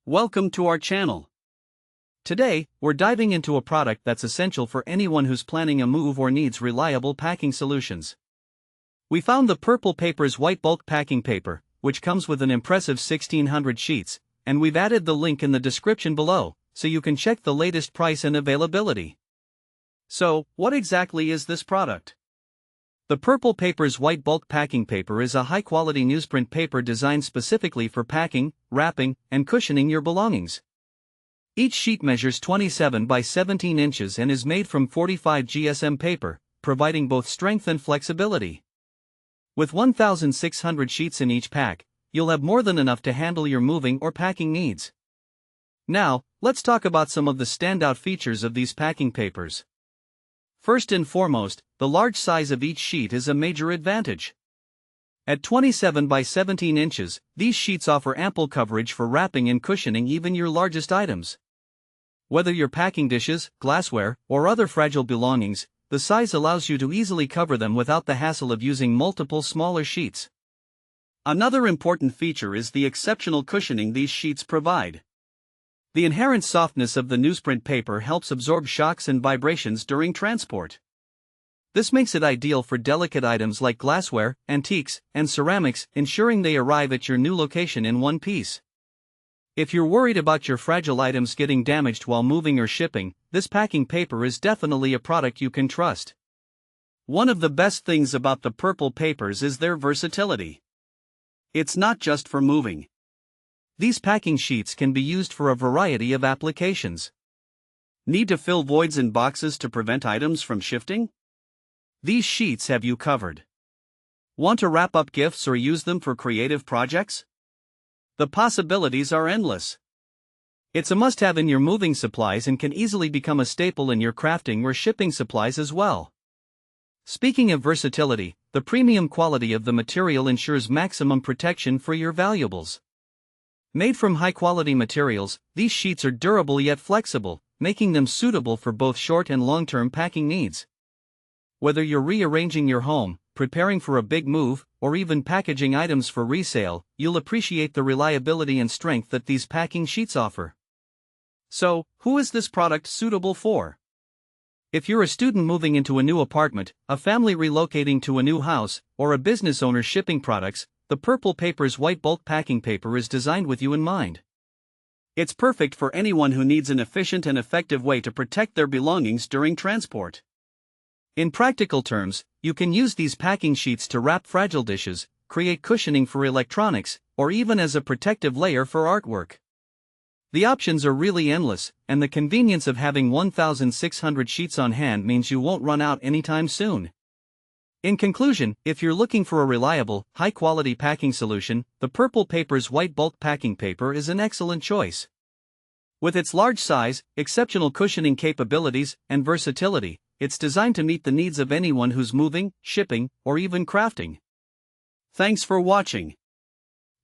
Welcome to our channel. Today, we're diving into a product that's essential for anyone who's planning a move or needs reliable packing solutions. We found the Purple Paper's white bulk packing paper, which comes with an impressive 1,600 sheets, and we've added the link in the description below, so you can check the latest price and availability. So, what exactly is this product? The Purple Paper's white bulk packing paper is a high-quality newsprint paper designed specifically for packing, wrapping, and cushioning your belongings. Each sheet measures 27 by 17 inches and is made from 45 GSM paper, providing both strength and flexibility. With 1,600 sheets in each pack, you'll have more than enough to handle your moving or packing needs. Now, let's talk about some of the standout features of these packing papers. First and foremost, the large size of each sheet is a major advantage. At 27 by 17 inches, these sheets offer ample coverage for wrapping and cushioning even your largest items. Whether you're packing dishes, glassware, or other fragile belongings, the size allows you to easily cover them without the hassle of using multiple smaller sheets. Another important feature is the exceptional cushioning these sheets provide. The inherent softness of the newsprint paper helps absorb shocks and vibrations during transport. This makes it ideal for delicate items like glassware, antiques, and ceramics, ensuring they arrive at your new location in one piece. If you're worried about your fragile items getting damaged while moving or shipping, this packing paper is definitely a product you can trust. One of the best things about the Purple Papers is their versatility. It's not just for moving. These packing sheets can be used for a variety of applications. Need to fill voids in boxes to prevent items from shifting? These sheets have you covered. Want to wrap up gifts or use them for creative projects? The possibilities are endless. It's a must-have in your moving supplies and can easily become a staple in your crafting or shipping supplies as well. Speaking of versatility, the premium quality of the material ensures maximum protection for your valuables. Made from high-quality materials, these sheets are durable yet flexible, making them suitable for both short and long-term packing needs. Whether you're rearranging your home, preparing for a big move, or even packaging items for resale, you'll appreciate the reliability and strength that these packing sheets offer. So, who is this product suitable for? If you're a student moving into a new apartment, a family relocating to a new house, or a business owner shipping products, the Purple Paper's white bulk packing paper is designed with you in mind. It's perfect for anyone who needs an efficient and effective way to protect their belongings during transport. In practical terms, you can use these packing sheets to wrap fragile dishes, create cushioning for electronics, or even as a protective layer for artwork. The options are really endless, and the convenience of having 1,600 sheets on hand means you won't run out anytime soon. In conclusion, if you're looking for a reliable, high-quality packing solution, the Purple Paper's white bulk packing paper is an excellent choice. With its large size, exceptional cushioning capabilities, and versatility, it's designed to meet the needs of anyone who's moving, shipping, or even crafting. Thanks for watching.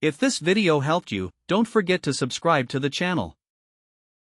If this video helped you, don't forget to subscribe to the channel.